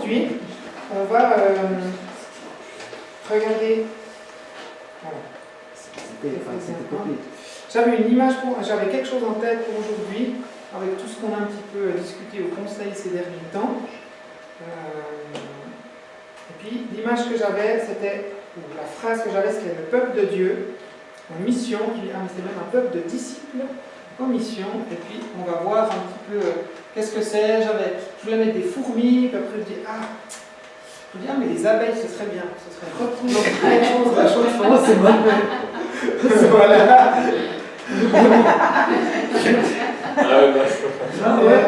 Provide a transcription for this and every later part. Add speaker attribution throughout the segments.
Speaker 1: aujourd'hui, on va regarder. Voilà. J'avais une image, j'avais quelque chose en tête pour aujourd'hui, avec tout ce qu'on a un petit peu discuté au conseil ces derniers temps. Et puis l'image que j'avais, c'était, ou la phrase que j'avais, c'était le peuple de Dieu en mission, mais c'est même un peuple de disciples en mission. Et puis on va voir un petit peu qu'est-ce que c'est. Je voulais mettre des fourmis, puis après je me dis, mais les abeilles, ce serait bien, ce serait reprendre quelque chose de la chaux de fond, c'est bon. Voilà.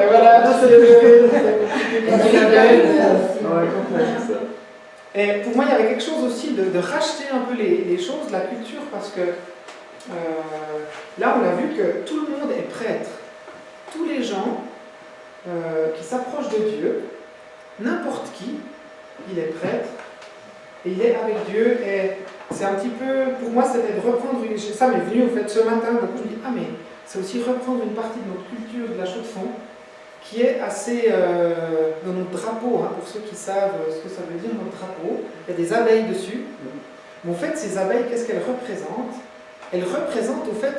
Speaker 1: Voilà, et pour moi, il y avait quelque chose aussi de racheter un peu les choses, la culture, parce que là, on a vu que tout le monde est prêtre. Tous les gens qui s'approchent de Dieu, n'importe qui, il est prêtre, et il est avec Dieu, et c'est un petit peu, pour moi, c'était de reprendre, ça m'est venu au fait ce matin, donc je me dis, mais c'est aussi reprendre une partie de notre culture de la chaux de fond, qui est assez dans notre drapeau, pour ceux qui savent ce que ça veut dire, notre drapeau. Il y a des abeilles dessus. Mais en fait, ces abeilles, qu'est-ce qu'elles représentent? Elles représentent, au fait,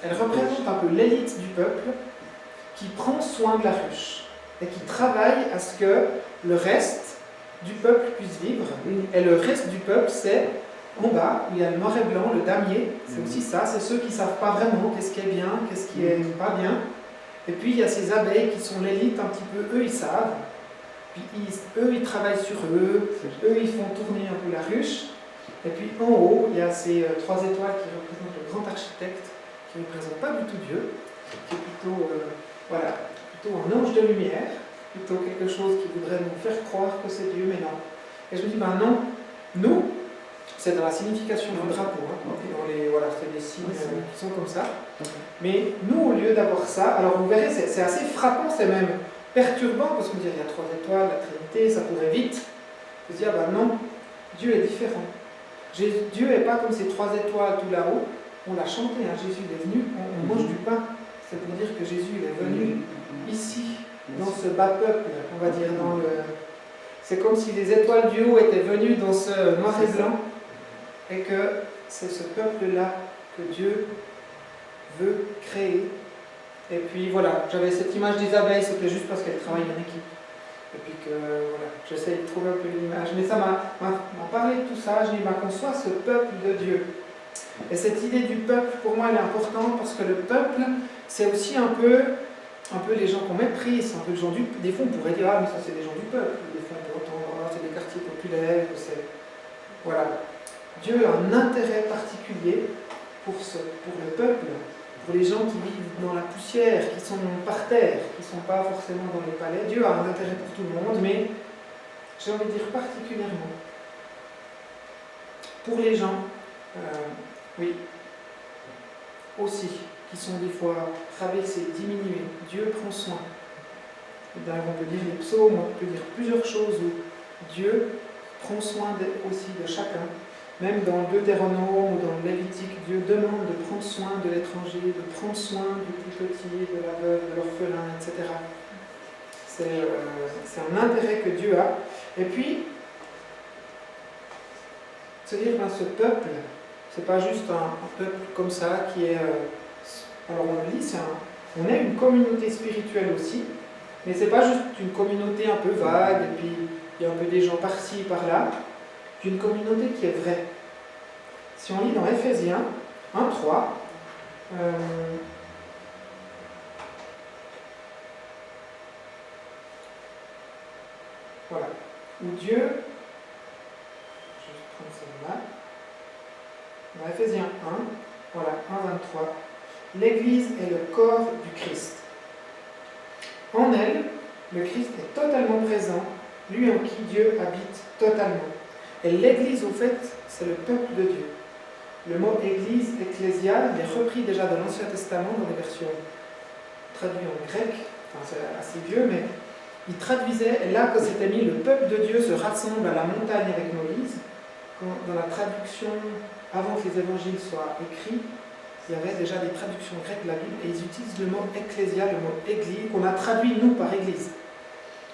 Speaker 1: elles représentent un peu l'élite du peuple qui prend soin de la ruche et qui travaille à ce que le reste du peuple puisse vivre. Et le reste du peuple, c'est en bas, où il y a le noir et blanc, le damier, c'est aussi ça, c'est ceux qui ne savent pas vraiment qu'est-ce qui est bien, qu'est-ce qui est pas bien. Et puis il y a ces abeilles qui sont l'élite un petit peu, eux ils savent, puis eux ils travaillent sur eux ils font tourner un peu la ruche. Et puis en haut, il y a ces 3 étoiles qui représentent le grand architecte, qui ne représente pas du tout Dieu, qui est plutôt, plutôt un ange de lumière, plutôt quelque chose qui voudrait nous faire croire que c'est Dieu, mais non. Et je me dis, non, nous, c'est dans la signification du drapeau, c'est des signes qui sont comme ça. Mais nous, au lieu d'avoir ça, alors vous verrez, c'est assez frappant, c'est même perturbant, parce qu'on dit, il y a 3 étoiles, la Trinité, ça pourrait vite se dire, non, Dieu est différent. Dieu n'est pas comme ces 3 étoiles tout là-haut, on l'a chanté, Jésus est venu, on mange du pain, c'est pour dire que Jésus est venu ici, dans ce bas peuple, on va dire, c'est comme si les étoiles du haut étaient venues dans ce noir et blanc, et que c'est ce peuple-là que Dieu veut créer. Et puis voilà, j'avais cette image des abeilles, c'était juste parce qu'elles travaillent en équipe. Et puis que j'essaie de trouver un peu l'image. Mais ça m'a parlé de tout ça, je dis, qu'on soit ce peuple de Dieu. Et cette idée du peuple, pour moi, elle est importante parce que le peuple, c'est aussi un peu les gens qu'on méprise, un peu les gens du peuple. Des fois, on pourrait dire, mais ça, c'est des gens du peuple. Des fois, on peut entendre, c'est des quartiers populaires, voilà. Dieu a un intérêt particulier pour le peuple, pour les gens qui vivent dans la poussière, qui sont par terre, qui ne sont pas forcément dans les palais. Dieu a un intérêt pour tout le monde, mais j'ai envie de dire particulièrement pour les gens, oui, aussi, qui sont des fois traversés, diminués. Dieu prend soin. D'ailleurs, on peut dire les psaumes, on peut dire plusieurs choses où Dieu prend soin aussi de chacun. Même dans le Deutéronome ou dans le Lévitique, Dieu demande de prendre soin de l'étranger, de prendre soin du plus petit, de la veuve, de l'orphelin, etc. C'est un intérêt que Dieu a. Et puis, se dire, ce peuple, c'est pas juste un peuple comme ça qui est... alors on le dit, on est une communauté spirituelle aussi, mais c'est pas juste une communauté un peu vague, et puis il y a un peu des gens par-ci, par-là. D'une communauté qui est vraie. Si on lit dans Éphésiens 1:3, voilà, où Dieu, je vais prendre celle-là, dans Éphésiens 1, voilà, 1:23, l'Église est le corps du Christ. En elle, le Christ est totalement présent, lui en qui Dieu habite totalement. Et l'Église, au fait, c'est le peuple de Dieu. Le mot Église, ecclésia, il est repris déjà dans l'Ancien Testament, dans les versions traduites en grec, c'est assez vieux, mais il traduisait, et là, quand c'était mis, le peuple de Dieu se rassemble à la montagne avec Moïse, dans la traduction, avant que les évangiles soient écrits, il y avait déjà des traductions grecques de la Bible, et ils utilisent le mot ecclésia, le mot église, qu'on a traduit, nous, par Église.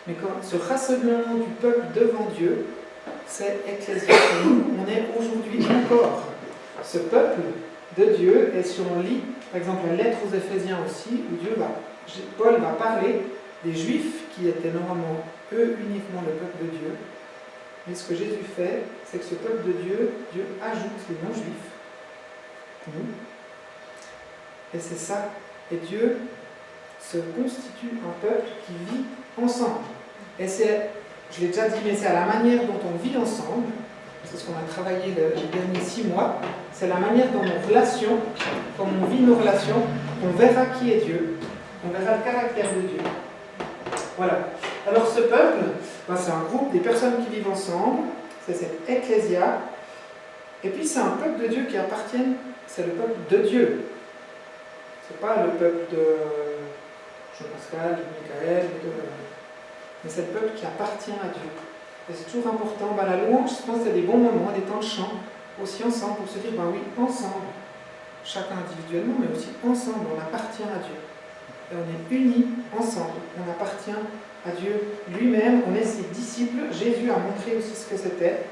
Speaker 1: Mais quand ce rassemblement du peuple devant Dieu, c'est ecclésia. On est aujourd'hui encore ce peuple de Dieu, et si on lit, par exemple, la lettre aux Éphésiens aussi, où Paul va parler des Juifs qui étaient normalement, eux, uniquement le peuple de Dieu. Mais ce que Jésus fait, c'est que ce peuple de Dieu, Dieu ajoute les non-juifs, nous. Et c'est ça. Et Dieu se constitue un peuple qui vit ensemble. Et c'est, je l'ai déjà dit, mais c'est à la manière dont on vit ensemble, c'est ce qu'on a travaillé les derniers 6 mois, c'est la manière dont nos relations, comme on vit nos relations, on verra qui est Dieu, on verra le caractère de Dieu. Voilà. Alors ce peuple, c'est un groupe des personnes qui vivent ensemble, c'est cette ecclésia, et puis c'est un peuple de Dieu qui appartient, c'est le peuple de Dieu. C'est pas le peuple de Jean-Pascal, de Michael, mais c'est le peuple qui appartient à Dieu. Et c'est toujours important. La louange, je pense que c'est des bons moments, des temps de chant, aussi ensemble, pour se dire, oui, ensemble, chacun individuellement, mais aussi ensemble, on appartient à Dieu. Et on est unis ensemble, on appartient à Dieu lui-même, on est ses disciples. Jésus a montré aussi ce que c'était,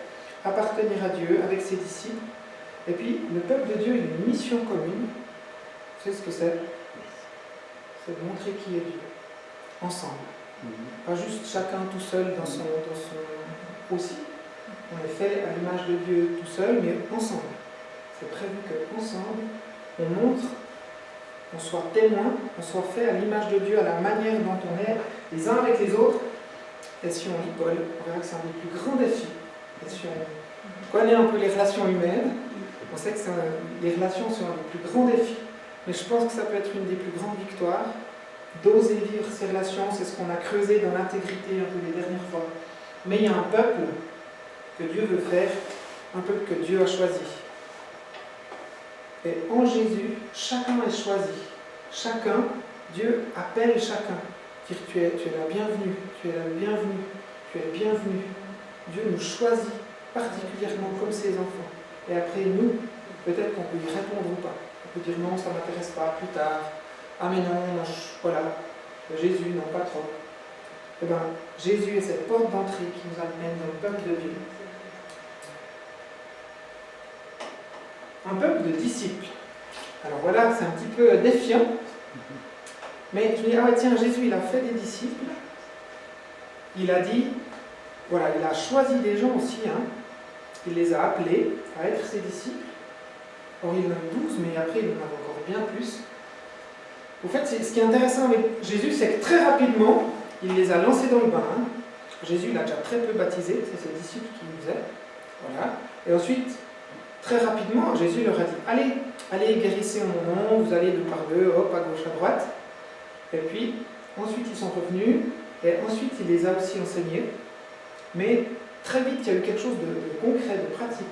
Speaker 1: appartenir à Dieu avec ses disciples. Et puis, le peuple de Dieu a une mission commune. Vous savez ce que c'est? C'est de montrer qui est Dieu, ensemble. Pas juste chacun tout seul dans son aussi. On est fait à l'image de Dieu tout seul, mais ensemble. C'est prévu qu'ensemble, on montre, on soit témoin, on soit fait à l'image de Dieu, à la manière dont on est les uns avec les autres. Et si on lit Paul, on verra que c'est un des plus grands défis. Et si on connaît un peu les relations humaines, on sait que les relations sont un des plus grands défis. Mais je pense que ça peut être une des plus grandes victoires, d'oser vivre ces relations. C'est ce qu'on a creusé dans l'intégrité un peu les dernières fois. Mais il y a un peuple que Dieu veut faire, un peuple que Dieu a choisi. Et en Jésus, chacun est choisi. Chacun, Dieu appelle chacun. Dire tu es la bienvenue, tu es la bienvenue, tu es bienvenu. Dieu nous choisit particulièrement comme ses enfants. Et après nous, peut-être qu'on peut y répondre ou pas. On peut dire non, ça ne m'intéresse pas, plus tard. Ah mais non, voilà, Jésus, non, pas trop. Eh bien, Jésus est cette porte d'entrée qui nous amène dans le peuple de Dieu. Un peuple de disciples. Alors voilà, c'est un petit peu défiant. Mais je me dis, ah ouais, tiens, Jésus, il a fait des disciples. Il a dit, voilà, il a choisi des gens aussi, il les a appelés à être ses disciples. Or, il en a 12, mais après, il en a encore bien plus. En fait, ce qui est intéressant avec Jésus, c'est que très rapidement, il les a lancés dans le bain. Jésus l'a déjà très peu baptisé, c'est ses disciples qui le faisaient. Voilà. Et ensuite, très rapidement, Jésus leur a dit, allez, guérissez en mon nom, vous allez de par deux, hop, à gauche, à droite. Et puis, ensuite, ils sont revenus, et ensuite, il les a aussi enseignés. Mais très vite, il y a eu quelque chose de concret, de pratique.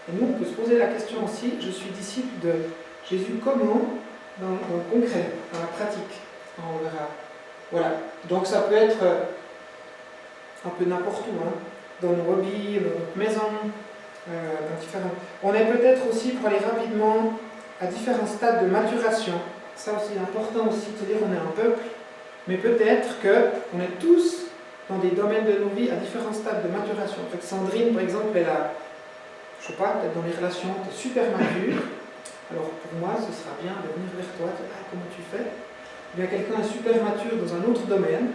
Speaker 1: Et nous, on peut se poser la question aussi, je suis disciple de Jésus comment dans le concret, dans la pratique. On verra. Voilà. Donc ça peut être un peu n'importe où, dans nos hobbies, dans notre maison, dans différents... On est peut-être aussi, pour aller rapidement, à différents stades de maturation. Ça aussi est important aussi de se dire on est un peuple, mais peut-être qu'on est tous dans des domaines de nos vies à différents stades de maturation. En fait, Sandrine, par exemple, elle a, je sais pas, peut-être dans les relations, tu es super mature. Alors pour moi, ce sera bien de venir vers toi, de dire, comment tu fais? Bien, quelqu'un est super mature dans un autre domaine,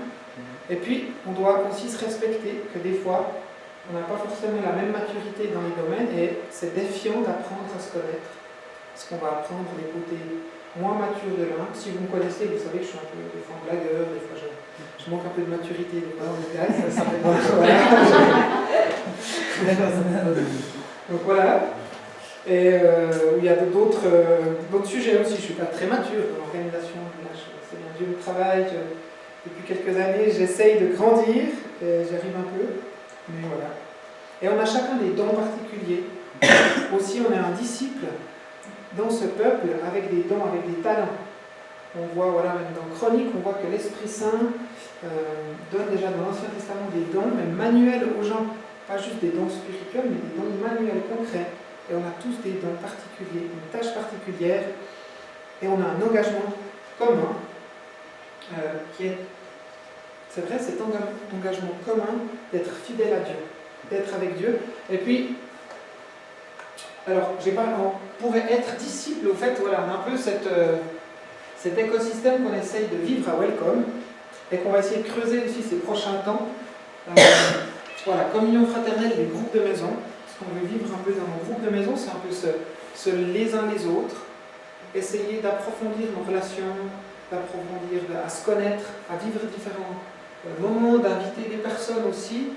Speaker 1: et puis on doit aussi se respecter que des fois, on n'a pas forcément la même maturité dans les domaines, et c'est défiant d'apprendre à se connaître, parce qu'on va apprendre les côtés moins matures de l'un. Si vous me connaissez, vous savez que je suis un peu des fois blagueur, des fois je manque un peu de maturité, des fois dans les gars, ça fait pas. Donc voilà. Et il y a d'autres sujets aussi. Je ne suis pas très mature dans l'organisation. C'est bien Dieu le travail. Depuis quelques années, j'essaye de grandir. Et j'arrive un peu. Mais voilà. Et on a chacun des dons particuliers. Aussi, on est un disciple dans ce peuple avec des dons, avec des talents. On voit, voilà, même dans Chronique, on voit que l'Esprit Saint donne déjà dans l'Ancien Testament des dons, même manuels aux gens. Pas juste des dons spirituels, mais des dons manuels concrets. Et on a tous des dons particuliers, une tâche particulière, et on a un engagement commun qui est c'est vrai, cet engagement commun d'être fidèle à Dieu, d'être avec Dieu. Et puis, alors, on pourrait être disciple, au fait, voilà, un peu cet écosystème qu'on essaye de vivre à Welcome, et qu'on va essayer de creuser aussi ces prochains temps. Voilà, communion fraternelle des groupes de maison. Ce qu'on veut vivre un peu dans nos groupes de maison, c'est un peu les uns les autres, essayer d'approfondir nos relations, à se connaître, à vivre différents moments, d'inviter des personnes aussi.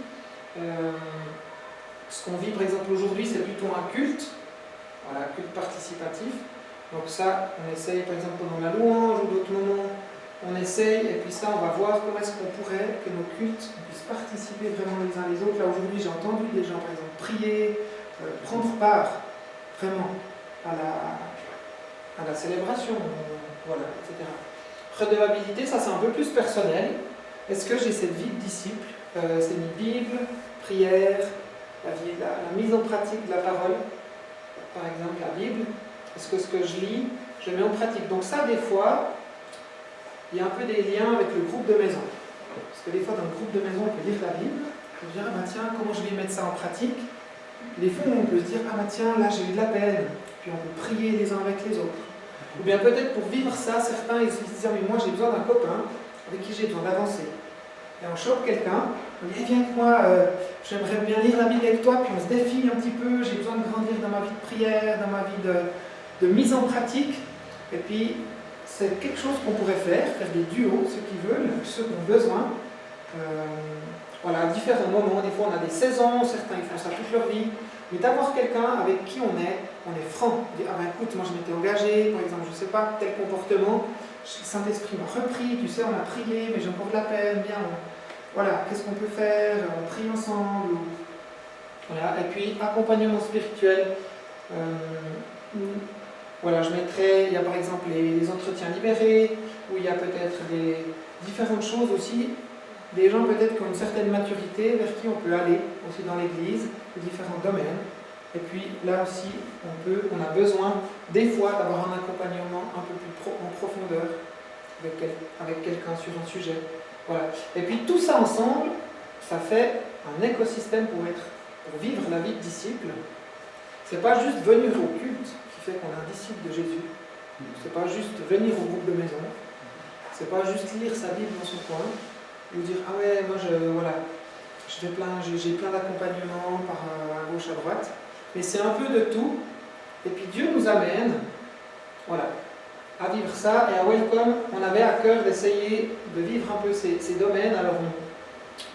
Speaker 1: Ce qu'on vit par exemple aujourd'hui, c'est plutôt un culte, voilà, culte participatif. Donc ça, on essaye par exemple pendant la louange ou d'autres moments, on essaye, et puis ça, on va voir comment est-ce qu'on pourrait que nos cultes puissent participer vraiment les uns les autres. Là aujourd'hui, j'ai entendu des gens par exemple prier, prendre part vraiment à la célébration, voilà, etc. Redevabilité, ça c'est un peu plus personnel. Est-ce que j'ai cette vie de disciple? C'est une Bible, prière, la mise en pratique de la parole, par exemple la Bible. Est-ce que ce que je lis, je le mets en pratique? Donc ça, des fois, il y a un peu des liens avec le groupe de maison. Parce que des fois, dans le groupe de maison, on peut lire la Bible, on peut dire, ah bah tiens, comment je vais mettre ça en pratique? Des fois, on peut se dire, ah bah tiens, là j'ai eu de la peine, puis on peut prier les uns avec les autres. Ou bien peut-être pour vivre ça, certains ils se disent, mais moi j'ai besoin d'un copain avec qui j'ai besoin d'avancer. Et on chope quelqu'un, on dit, viens avec moi, j'aimerais bien lire la Bible avec toi, puis on se défile un petit peu, j'ai besoin de grandir dans ma vie de prière, dans ma vie de mise en pratique. Et puis, c'est quelque chose qu'on pourrait faire des duos, ceux qui veulent, ceux qui ont besoin. Voilà, à différents moments, des fois on a des saisons, certains ils font ça toute leur vie, mais d'avoir quelqu'un avec qui on est franc. On dit, ah ben écoute, moi je m'étais engagé, par exemple, je ne sais pas, tel comportement, le Saint-Esprit m'a repris, tu sais, on a prié, mais j'ai encore de la peine, bien, voilà, qu'est-ce qu'on peut faire, on prie ensemble, voilà, et puis accompagnement spirituel, voilà, je mettrai, il y a par exemple les entretiens libérés, où il y a peut-être des différentes choses aussi, des gens peut-être qui ont une certaine maturité, vers qui on peut aller aussi dans l'église, de différents domaines. Et puis là aussi, on a besoin des fois d'avoir un accompagnement un peu plus en profondeur avec quelqu'un sur un sujet. Voilà. Et puis tout ça ensemble, ça fait un écosystème pour vivre la vie de disciple. C'est pas juste venir au culte qui fait qu'on est un disciple de Jésus. C'est pas juste venir au groupe de maison. C'est pas juste lire sa Bible dans son coin. Ou dire, ah ouais, moi j'ai plein d'accompagnements à gauche, à droite. Mais c'est un peu de tout. Et puis Dieu nous amène, voilà, à vivre ça. Et à Welcome, on avait à cœur d'essayer de vivre un peu ces domaines. Alors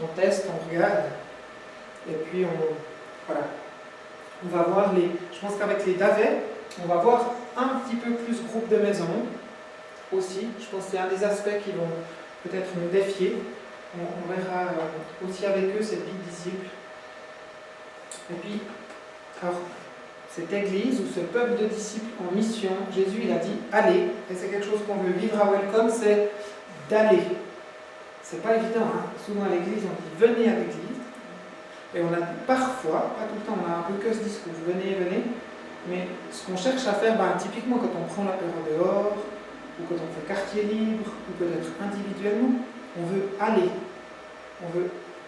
Speaker 1: on teste, on regarde. Et puis on va voir je pense qu'avec les Davets, on va voir un petit peu plus groupe de maison aussi. Je pense qu'il y a un des aspects qui vont peut-être nous défier. On verra aussi avec eux cette vie de disciple. Et puis, alors, cette église ou ce peuple de disciples en mission, Jésus il a dit allez, et c'est quelque chose qu'on veut vivre à Welcome, c'est d'aller. C'est pas évident, hein. Souvent à l'église on dit venez à l'église, et on a parfois, pas tout le temps, on a un peu que ce discours, venez, mais ce qu'on cherche à faire, typiquement quand on prend l'apéro dehors, ou quand on fait quartier libre, ou peut-être individuellement, on veut aller.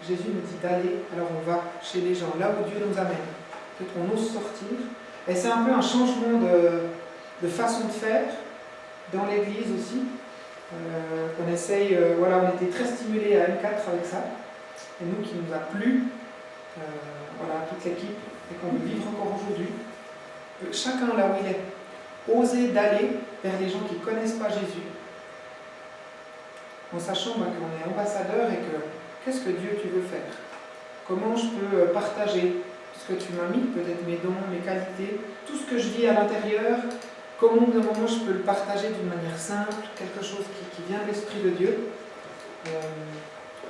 Speaker 1: Jésus nous dit d'aller, alors on va chez les gens, là où Dieu nous amène. Peut-être qu'on ose sortir. Et c'est un peu un changement de façon de faire dans l'église aussi. On essaye, on était très stimulés à M4 avec ça. Et nous qui nous a plu, toute l'équipe, et qu'on veut vivre encore aujourd'hui. Chacun là où il est, oser d'aller vers les gens qui ne connaissent pas Jésus, en sachant qu'on est ambassadeur et que qu'est-ce que Dieu tu veux faire? Comment je peux partager ce que tu m'as mis, peut-être mes dons, mes qualités, tout ce que je vis à l'intérieur, comment de moment je peux le partager d'une manière simple, quelque chose qui vient de l'Esprit de Dieu.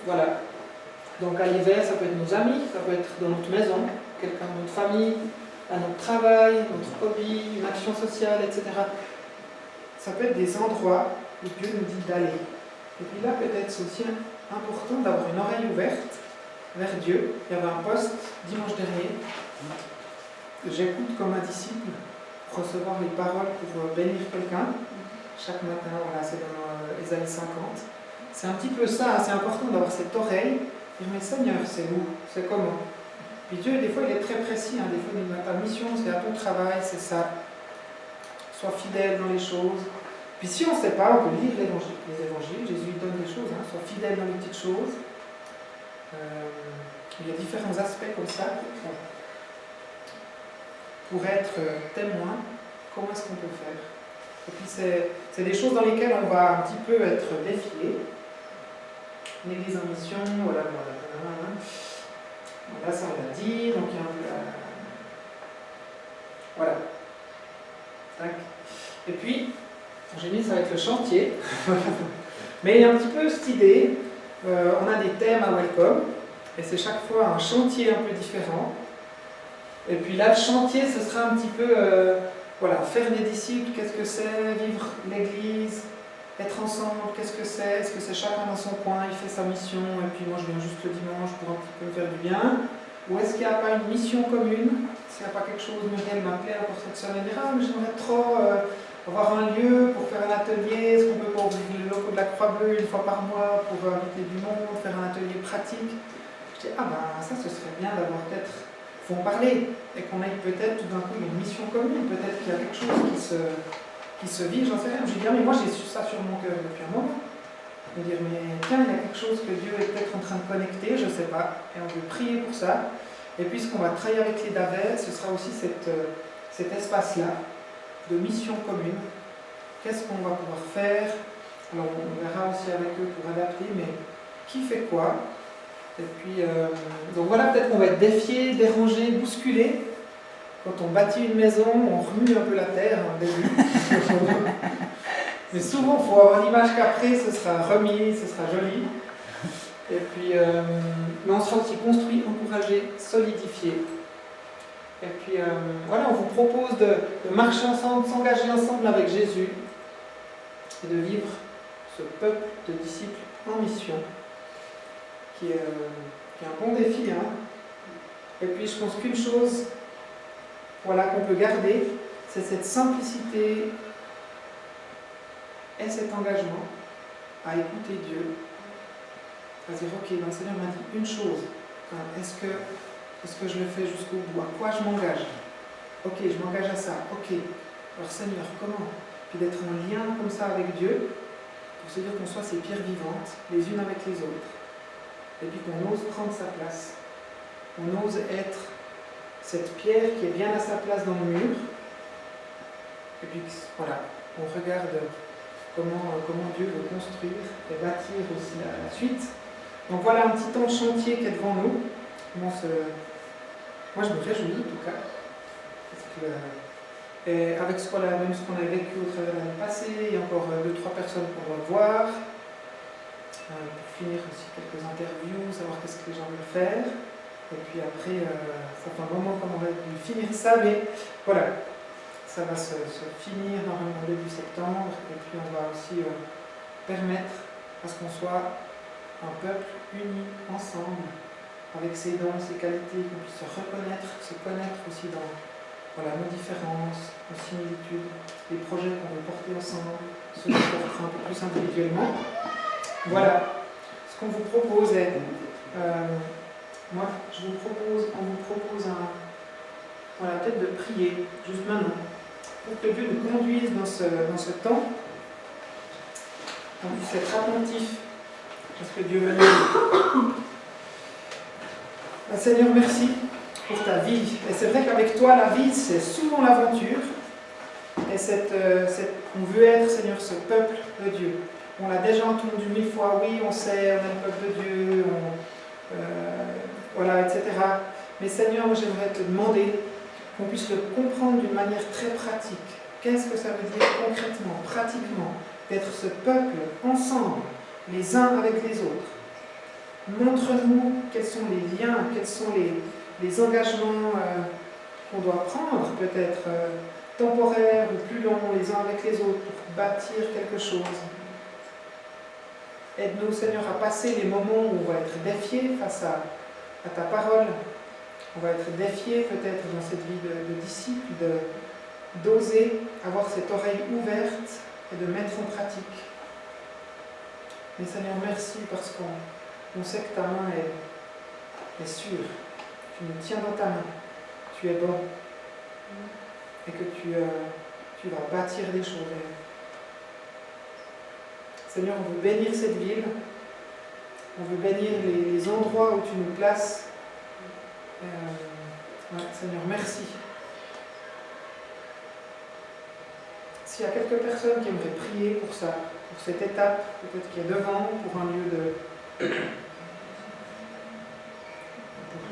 Speaker 1: Voilà. Donc à l'hiver, ça peut être nos amis, ça peut être dans notre maison, quelqu'un de notre famille, à notre travail, notre hobby, une action sociale, etc. Ça peut être des endroits où Dieu nous dit d'aller. Et puis là, peut-être c'est aussi important d'avoir une oreille ouverte vers Dieu. Il y avait un post dimanche dernier. J'écoute comme un disciple, recevoir les paroles pour bénir quelqu'un. Chaque matin, c'est dans Ésaïe 50. c'est un petit peu ça, c'est important d'avoir cette oreille, dire mais Seigneur, c'est où? C'est comment? Puis Dieu, des fois, il est très précis, hein. Des fois, il dit ta mission, c'est à ton travail, c'est ça. Sois fidèle dans les choses. Puis si on ne sait pas, on peut lire les évangiles, Jésus donne des choses, hein. Sois fidèle dans les petites choses. Il y a différents aspects comme ça. Pour être témoin, comment est-ce qu'on peut faire? Et puis c'est des choses dans lesquelles on va un petit peu être défié. Une église en mission, voilà, ça on l'a dit, donc il y a un peu la... Voilà. Tac. Et puis, j'ai mis ça va être le chantier. Mais il y a un petit peu cette idée, on a des thèmes à Welcome, et c'est chaque fois un chantier un peu différent. Et puis là, le chantier, ce sera un petit peu, voilà, faire des disciples, qu'est-ce que c'est, vivre l'église, être ensemble, qu'est-ce que c'est, est-ce que c'est chacun dans son coin, il fait sa mission, et puis moi je viens juste le dimanche pour un petit peu me faire du bien, ou est-ce qu'il n'y a pas une mission commune, s'il n'y a pas quelque chose, Muriel m'appelait pour cette semaine, dire, ah mais j'aimerais trop avoir un lieu pour faire un atelier, est-ce qu'on peut pas ouvrir le locaux de la Croix-Bleue une fois par mois pour inviter du monde, faire un atelier pratique. Je dis, ah ben ça ce serait bien d'avoir peut-être, faut en parler, et qu'on ait peut-être tout d'un coup une mission commune, peut-être qu'il y a quelque chose qui se vit, j'en sais rien. Je dis, ah mais moi j'ai su ça sur mon cœur depuis un moment. De dire, mais tiens, il y a quelque chose que Dieu est peut-être en train de connecter, je ne sais pas, et on veut prier pour ça. Et puis ce qu'on va travailler avec les Davets, ce sera aussi cet espace-là, de mission commune. Qu'est-ce qu'on va pouvoir faire? Alors on verra aussi avec eux pour adapter, mais qui fait quoi? Et puis, donc voilà, peut-être qu'on va être défié, dérangé, bousculé. Quand on bâtit une maison, on remue un peu la terre au début. Mais souvent, il faut avoir l'image qu'après, ce sera remis, ce sera joli. Et puis, mais on sera aussi construit, encouragé, solidifié. Et puis, voilà, on vous propose de marcher ensemble, s'engager ensemble avec Jésus et de vivre ce peuple de disciples en mission, qui est un bon défi. Hein. Et puis, je pense qu'une chose, voilà, qu'on peut garder, c'est cette simplicité et cet engagement à écouter Dieu, à dire ok, le Seigneur m'a dit une chose, est-ce que je le fais jusqu'au bout, à quoi je m'engage? Ok, je m'engage à ça, ok, alors Seigneur, comment? Puis d'être en lien comme ça avec Dieu, pour se dire qu'on soit ces pierres vivantes, les unes avec les autres, et puis qu'on ose prendre sa place, on ose être cette pierre qui est bien à sa place dans le mur, et puis voilà, on regarde comment Dieu veut construire et bâtir aussi la suite. Donc voilà un petit temps de chantier qui est devant nous. Moi je me réjouis en tout cas, parce que, et avec même ce qu'on a vécu au travers de l'année passée, il y a encore 2-3 personnes qu'on va voir, pour finir aussi quelques interviews, savoir qu'est-ce que les gens veulent faire. Et puis après, ça fait un moment qu'on aurait dû finir ça, mais voilà, ça va se finir normalement début septembre, et puis on va aussi permettre à ce qu'on soit un peuple uni, ensemble, avec ses dons, ses qualités, qu'on puisse se reconnaître, se connaître aussi dans voilà, nos différences, nos similitudes, les projets qu'on veut porter ensemble, ceux qu'on portera un peu plus individuellement. Voilà, ce qu'on vous propose est... moi, on vous propose voilà, peut-être de prier, juste maintenant, pour que Dieu nous conduise dans ce temps, qu'on puisse être attentif à ce que Dieu veut nous dire. Seigneur, merci pour ta vie. Et c'est vrai qu'avec toi, la vie, c'est souvent l'aventure. Et on veut être, Seigneur, ce peuple de Dieu. On l'a déjà entendu 1000 fois, oui, on sait, on est le peuple de Dieu, voilà, etc. Mais Seigneur, j'aimerais te demander qu'on puisse le comprendre d'une manière très pratique. Qu'est-ce que ça veut dire concrètement, pratiquement, d'être ce peuple ensemble, les uns avec les autres? Montre-nous quels sont les liens, quels sont les engagements qu'on doit prendre, peut-être temporaires ou plus longs, les uns avec les autres, pour bâtir quelque chose. Aide-nous, Seigneur, à passer les moments où on va être défiés face à ta parole. On va être défiés peut-être dans cette vie de disciple, d'oser avoir cette oreille ouverte et de mettre en pratique. Mais Seigneur, merci parce qu'on sait que ta main est sûre. Tu nous tiens dans ta main. Tu es bon. Et que tu vas bâtir des choses. Seigneur, on veut bénir cette ville. On veut bénir les endroits où tu nous places. Seigneur, merci. S'il y a quelques personnes qui aimeraient prier pour ça, pour cette étape, peut-être qui est devant, pour un lieu de...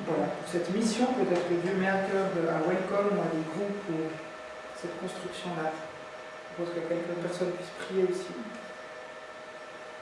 Speaker 1: Voilà, pour cette mission, peut-être que Dieu met à cœur à Welcome ou à des groupes ou cette construction-là. Je propose que quelques personnes puissent prier aussi.